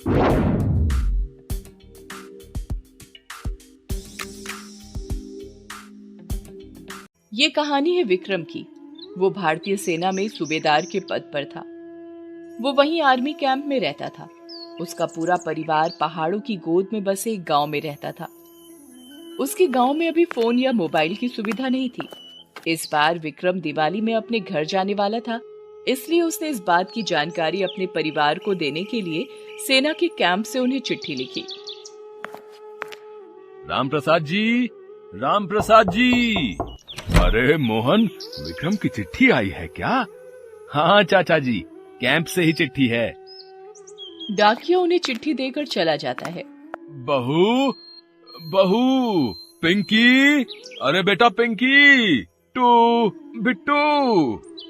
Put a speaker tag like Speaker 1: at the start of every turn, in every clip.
Speaker 1: ये कहानी है विक्रम की। वो भारतीय सेना में सूबेदार के पद पर था। वो वहीं आर्मी कैंप में रहता था। उसका पूरा परिवार पहाड़ों की गोद में बसे एक गांव में रहता था। उसके गांव में अभी फोन या मोबाइल की सुविधा नहीं थी। इस बार विक्रम दिवाली में अपने घर जाने वाला था, इसलिए उसने इस बात की जानकारी अपने परिवार को देने के लिए सेना के कैंप से उन्हें चिट्ठी लिखी।
Speaker 2: राम प्रसाद जी, राम प्रसाद जी। अरे मोहन, विक्रम की चिट्ठी आई है क्या? हाँ चाचा जी, कैंप से ही चिट्ठी है।
Speaker 1: डाकिया उन्हें चिट्ठी देकर चला जाता है।
Speaker 2: बहू, बहू, पिंकी, अरे बेटा पिंकी, बिट्टू,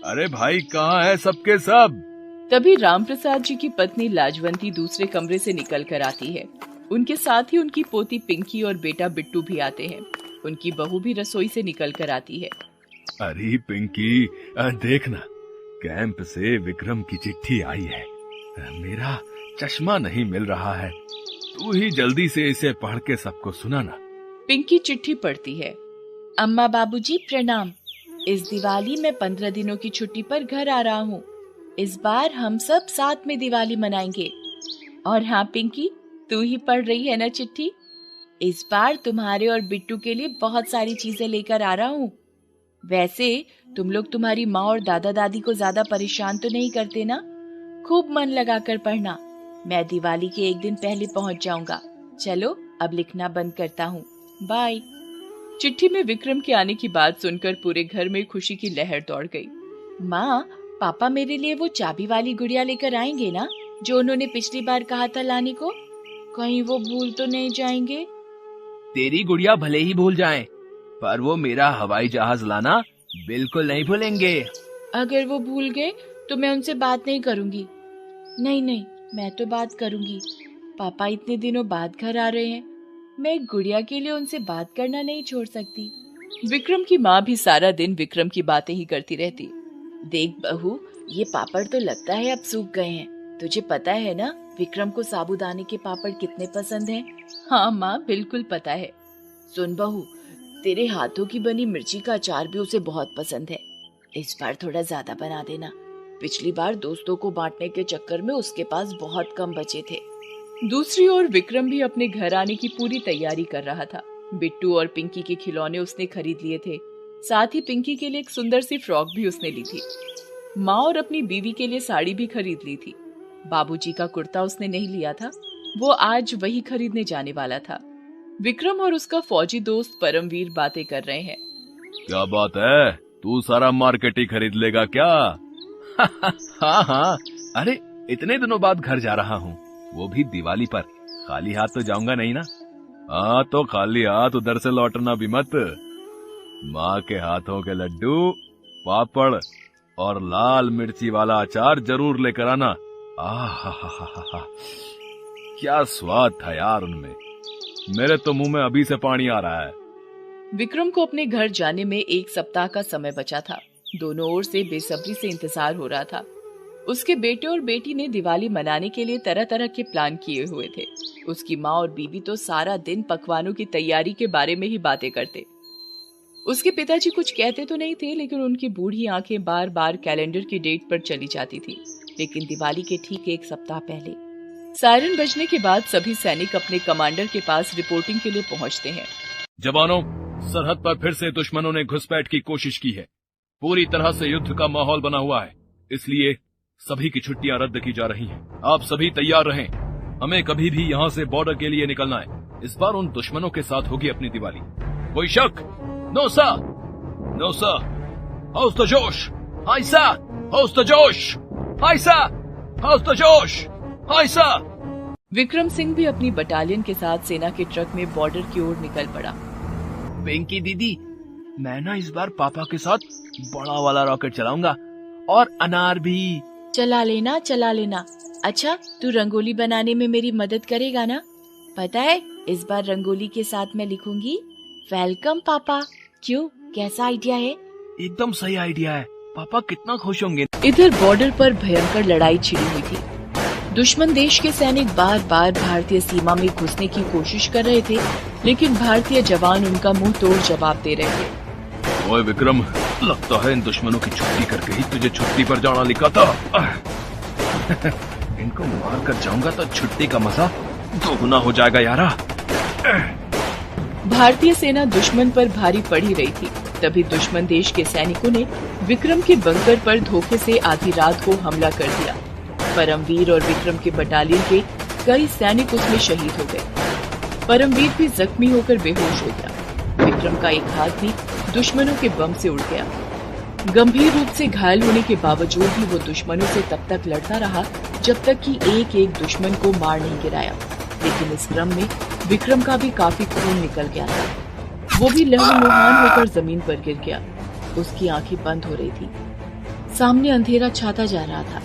Speaker 2: अरे भाई कहाँ है सबके सब?
Speaker 1: तभी राम प्रसाद जी की पत्नी लाजवंती दूसरे कमरे से निकल कर आती है। उनके साथ ही उनकी पोती पिंकी और बेटा बिट्टू भी आते हैं। उनकी बहू भी रसोई से निकल कर आती है।
Speaker 2: अरे पिंकी, देखना, कैंप से विक्रम की चिट्ठी आई है। मेरा चश्मा नहीं मिल रहा है, तू ही जल्दी से इसे पढ़ के सबको सुनाना।
Speaker 1: पिंकी चिट्ठी पढ़ती है। अम्मा बाबूजी प्रणाम। इस दिवाली में 15 दिनों की छुट्टी पर घर आ रहा हूँ। इस बार हम सब साथ में दिवाली मनाएंगे। और हाँ पिंकी, तू ही पढ़ रही है ना चिट्ठी? इस बार तुम्हारे और बिट्टू के लिए बहुत सारी चीजें लेकर आ रहा हूँ। वैसे तुम लोग तुम्हारी माँ और दादा दादी को ज्यादा परेशान तो नहीं करते ना? खूब मन लगाकर पढ़ना। मैं दिवाली के एक दिन पहले पहुँच जाऊंगा। चलो अब लिखना बंद करता हूँ, बाय। चिट्ठी में विक्रम के आने की बात सुनकर पूरे घर में खुशी की लहर दौड़ गई। माँ, पापा मेरे लिए वो चाबी वाली गुड़िया लेकर आएंगे ना, जो उन्होंने पिछली बार कहा था लाने को? कहीं वो भूल तो नहीं जाएंगे?
Speaker 3: तेरी गुड़िया भले ही भूल जाएं, पर वो मेरा हवाई जहाज लाना बिल्कुल नहीं भूलेंगे।
Speaker 1: अगर वो भूल गए तो मैं उनसे बात नहीं करूंगी। नहीं, मैं तो बात करूंगी। पापा इतने दिनों बाद घर आ रहे हैं, मैं एक गुड़िया के लिए उनसे बात करना नहीं छोड़ सकती। विक्रम की माँ भी सारा दिन विक्रम की बातें ही करती रहती। देख बहू, ये पापड़ तो लगता है अब सूख गए हैं। तुझे पता है ना विक्रम को साबूदाने के पापड़ कितने पसंद हैं? हाँ माँ, बिल्कुल पता है। सुन बहू, तेरे हाथों की बनी मिर्ची का अचार भी उसे बहुत पसंद है। इस बार थोड़ा ज्यादा बना देना। पिछली बार दोस्तों को बांटने के चक्कर में उसके पास बहुत कम बचे थे। दूसरी ओर विक्रम भी अपने घर आने की पूरी तैयारी कर रहा था। बिट्टू और पिंकी के खिलौने उसने खरीद लिए थे। साथ ही पिंकी के लिए एक सुंदर सी फ्रॉक भी उसने ली थी। माँ और अपनी बीवी के लिए साड़ी भी खरीद ली थी। बाबूजी का कुर्ता उसने नहीं लिया था, वो आज वही खरीदने जाने वाला था। विक्रम और उसका फौजी दोस्त परमवीर बातें कर रहे हैं।
Speaker 2: क्या बात है, तू सारा मार्केट ही खरीद लेगा क्या?
Speaker 3: हाँ, अरे इतने दिनों बाद घर जा रहा हूँ, वो भी दिवाली पर। खाली हाथ तो जाऊंगा नहीं ना।
Speaker 2: हाँ तो खाली हाथ उधर से लौटना भी मत। माँ के हाथों के लड्डू, पापड़ और लाल मिर्ची वाला अचार जरूर लेकर आना। आहा, क्या स्वाद था यार उनमें। मेरे तो मुंह में अभी से पानी आ रहा है।
Speaker 1: विक्रम को अपने घर जाने में 1 सप्ताह का समय बचा था। दोनों ओर से बेसब्री से इंतजार हो रहा था। उसके बेटे और बेटी ने दिवाली मनाने के लिए तरह तरह के प्लान किए हुए थे। उसकी माँ और बीवी तो सारा दिन पकवानों की तैयारी के बारे में ही बातें करते। उसके पिताजी कुछ कहते तो नहीं थे, लेकिन उनकी बूढ़ी आंखें बार बार कैलेंडर की डेट पर चली जाती थी। लेकिन दिवाली के ठीक 1 सप्ताह पहले सायरन बजने के बाद सभी सैनिक अपने कमांडर के पास रिपोर्टिंग के लिए पहुंचते हैं।
Speaker 2: जवानों, सरहद पर फिर से दुश्मनों ने घुसपैठ की कोशिश की है। पूरी तरह से युद्ध का माहौल बना हुआ है, इसलिए सभी की छुट्टियां रद्द की जा रही हैं। आप सभी तैयार रहें, हमें कभी भी यहाँ से बॉर्डर के लिए निकलना है। इस बार उन दुश्मनों के साथ होगी अपनी दिवाली। कोई शक? No sir, no sir. How's the josh, hi sir. How's the josh, hi sir. How's the josh, hi sir.
Speaker 1: Vikram Singh भी अपनी बटालियन के साथ सेना के ट्रक में बॉर्डर की ओर निकल पड़ा।
Speaker 3: पिंकी दीदी, मैं ना इस बार पापा के साथ बड़ा वाला रॉकेट चलाऊंगा, और अनार भी।
Speaker 1: चला लेना। अच्छा, तू रंगोली बनाने में मेरी मदद करेगा ना? पता है, इस बार रंगोली के साथ मैं लिखूंगी वेलकम पापा। क्यों, कैसा आइडिया है?
Speaker 3: एकदम सही आइडिया है, पापा कितना खुश होंगे।
Speaker 1: इधर बॉर्डर पर भयंकर लड़ाई छिड़ी हुई थी। दुश्मन देश के सैनिक बार बार भारतीय सीमा में घुसने की कोशिश कर रहे थे, लेकिन भारतीय जवान उनका मुंह तोड़ जवाब दे रहे थे।
Speaker 2: ओए विक्रम, लगता है इन दुश्मनों की छुट्टी करके ही तुझे छुट्टी पर जाना लिखा था। इनको मार कर जाऊंगा तो छुट्टी का मजा दोगुना हो जाएगा यारा।
Speaker 1: भारतीय सेना दुश्मन पर भारी पड़ ही रही थी। तभी दुश्मन देश के सैनिकों ने विक्रम के बंकर पर धोखे से आधी रात को हमला कर दिया। परमवीर और विक्रम के बटालियन के कई सैनिक उसमें शहीद हो गए। परमवीर भी जख्मी होकर बेहोश हो गया। विक्रम का एक हाथ भी दुश्मनों के बम से उड़ गया। गंभीर रूप से घायल होने के बावजूद भी वो दुश्मनों से तब तक लड़ता रहा जब तक कि एक एक दुश्मन को मार नहीं गिराया। लेकिन इस क्रम में विक्रम का भी काफी खून निकल गया था। वो भी लहूलुहान होकर जमीन पर गिर गया। उसकी आंखें बंद हो रही थी। सामने अंधेरा छाता जा रहा था।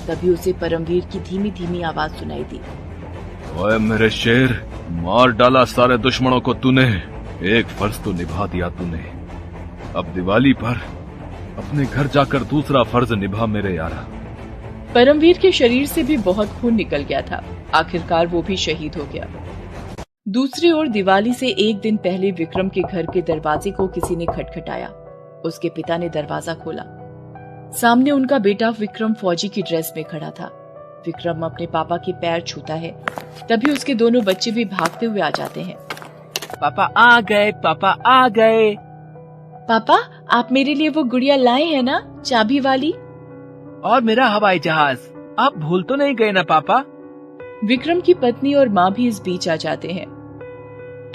Speaker 1: तभी उसे परमवीर की धीमी धीमी आवाज सुनाई दी।
Speaker 2: ओए मेरे शेर, मार डाला सारे दुश्मनों को तूने। एक फर्ज तो निभा दिया तूने। अब दिवाली पर अपने घर जाकर दूसरा फर्ज निभा मेरे यारा।
Speaker 1: परमवीर के शरीर से भी बहुत खून निकल गया था। आखिरकार वो भी शहीद हो गया। दूसरी ओर दिवाली से एक दिन पहले विक्रम के घर के दरवाजे को किसी ने खटखटाया। उसके पिता ने दरवाजा खोला। सामने उनका बेटा विक्रम फौजी की ड्रेस में खड़ा था। विक्रम अपने पापा के पैर छूता है। तभी उसके दोनों बच्चे भी भागते हुए आ जाते हैं।
Speaker 3: पापा आ गए, पापा आ गए।
Speaker 1: पापा, आप मेरे लिए वो गुड़िया लाए हैं ना, चाबी वाली?
Speaker 3: और मेरा हवाई जहाज आप भूल तो नहीं गए ना पापा?
Speaker 1: विक्रम की पत्नी और माँ भी इस बीच आ जाते हैं।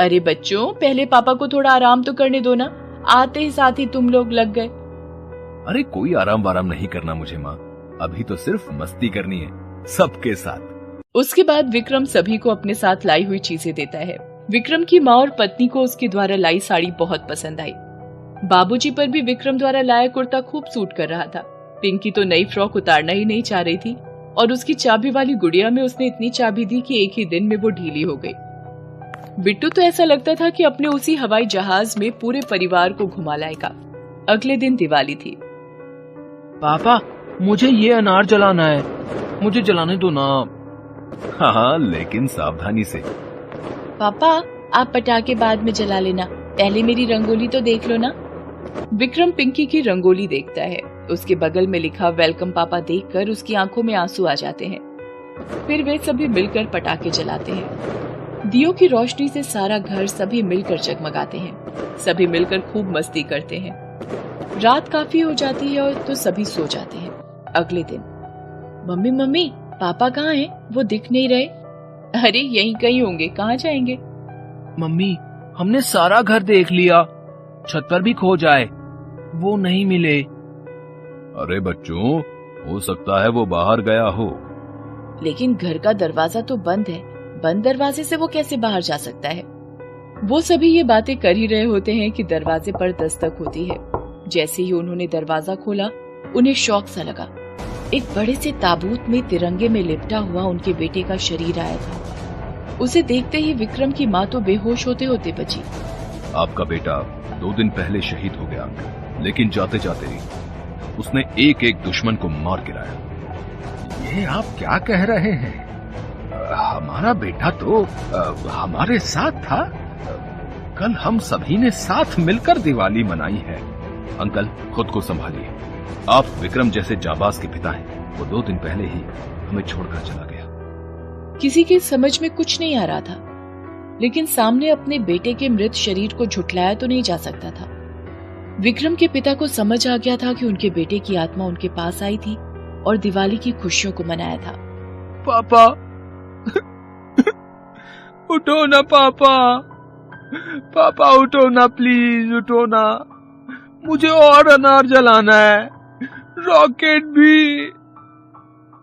Speaker 1: अरे बच्चों, पहले पापा को थोड़ा आराम तो करने दो ना। आते ही साथ ही तुम लोग लग गए।
Speaker 2: अरे कोई आराम वाराम नहीं करना मुझे माँ, अभी तो सिर्फ मस्ती करनी है सबके साथ।
Speaker 1: उसके बाद विक्रम सभी को अपने साथ लाई हुई चीजें देता है। विक्रम की माँ और पत्नी को उसके द्वारा लाई साड़ी बहुत पसंद आई। बाबूजी पर भी विक्रम द्वारा लाया कुर्ता खूब सूट कर रहा था। पिंकी तो नई फ्रॉक उतारना ही नहीं चाह रही थी और उसकी चाबी वाली गुड़िया में उसने इतनी चाबी दी कि एक ही दिन में वो ढीली हो गई। बिट्टू तो ऐसा लगता था कि अपने उसी हवाई जहाज में पूरे परिवार को घुमा लाएगा। अगले दिन दिवाली थी।
Speaker 3: पापा, मुझे ये अनार जलाना है, मुझे जलाने दो ना।
Speaker 2: हाँ, लेकिन सावधानी से।
Speaker 1: पापा, आप पटाखे बाद में जला लेना, पहले मेरी रंगोली तो देख लो ना। विक्रम पिंकी की रंगोली देखता है। उसके बगल में लिखा वेलकम पापा देखकर उसकी आंखों में आंसू आ जाते हैं। फिर वे सभी मिलकर पटाखे जलाते हैं। दियों की रोशनी से सारा घर सभी मिलकर जगमगाते हैं। सभी मिलकर खूब मस्ती करते हैं। रात काफी हो जाती है और तो सभी सो जाते हैं। अगले दिन, मम्मी मम्मी, पापा कहाँ हैं? वो दिख नहीं रहे। अरे यहीं कहीं होंगे, कहाँ जाएंगे?
Speaker 3: मम्मी, हमने सारा घर देख लिया, छत पर भी खोज आए, वो नहीं मिले।
Speaker 2: अरे बच्चों, हो सकता है वो बाहर गया हो।
Speaker 1: लेकिन घर का दरवाजा तो बंद है। बंद दरवाजे से वो कैसे बाहर जा सकता है? वो सभी ये बातें कर ही रहे होते हैं कि दरवाजे पर दस्तक होती है। जैसे ही उन्होंने दरवाजा खोला, उन्हें शौक सा लगा। एक बड़े से ताबूत में तिरंगे में लिपटा हुआ उनके बेटे का शरीर आया था। उसे देखते ही विक्रम की माँ तो बेहोश होते होते बची।
Speaker 2: आपका बेटा 2 दिन पहले शहीद हो गया, लेकिन जाते जाते उसने एक एक दुश्मन को मार गिराया।
Speaker 4: ये आप क्या कह रहे हैं? हमारा बेटा तो हमारे साथ था। कल हम सभी ने साथ मिलकर दिवाली मनाई है।
Speaker 2: अंकल, खुद को संभालिए। आप विक्रम जैसे जाबाज के पिता हैं। वो 2 दिन पहले ही हमें छोड़कर चला गया।
Speaker 1: किसी की समझ में कुछ नहीं आ रहा था, लेकिन सामने अपने बेटे के मृत शरीर को झुठलाया तो नहीं जा सकता था। विक्रम के पिता को समझ आ गया था कि उनके बेटे की आत्मा उनके पास आई थी और दिवाली की खुशियों को मनाया था।
Speaker 3: पापा, उठो ना पापा, पापा उठो ना, प्लीज उठो ना, मुझे और अनार जलाना है, रॉकेट भी।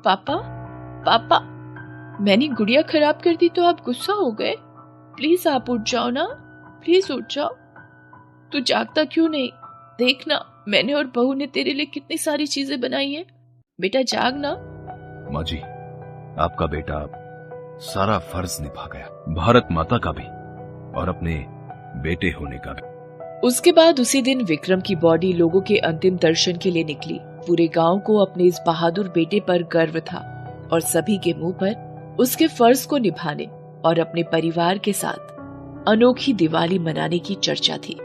Speaker 1: पापा, पापा, मैंने गुड़िया खराब कर दी तो आप गुस्सा हो गए? प्लीज आप उठ जाओ ना, प्लीज उठ जाओ। तू जागता क्यों नहीं? देखना, मैंने और बहू ने तेरे लिए कितनी सारी चीजें बनाई हैं। बेटा जाग ना।
Speaker 2: माँ जी, आपका बेटा सारा फर्ज निभा गया, भारत माता का भी और अपने बेटे होने का भी।
Speaker 1: उसके बाद उसी दिन विक्रम की बॉडी लोगों के अंतिम दर्शन के लिए निकली। पूरे गांव को अपने इस बहादुर बेटे पर गर्व था और सभी के मुंह पर उसके फर्ज को निभाने और अपने परिवार के साथ अनोखी दिवाली मनाने की चर्चा थी।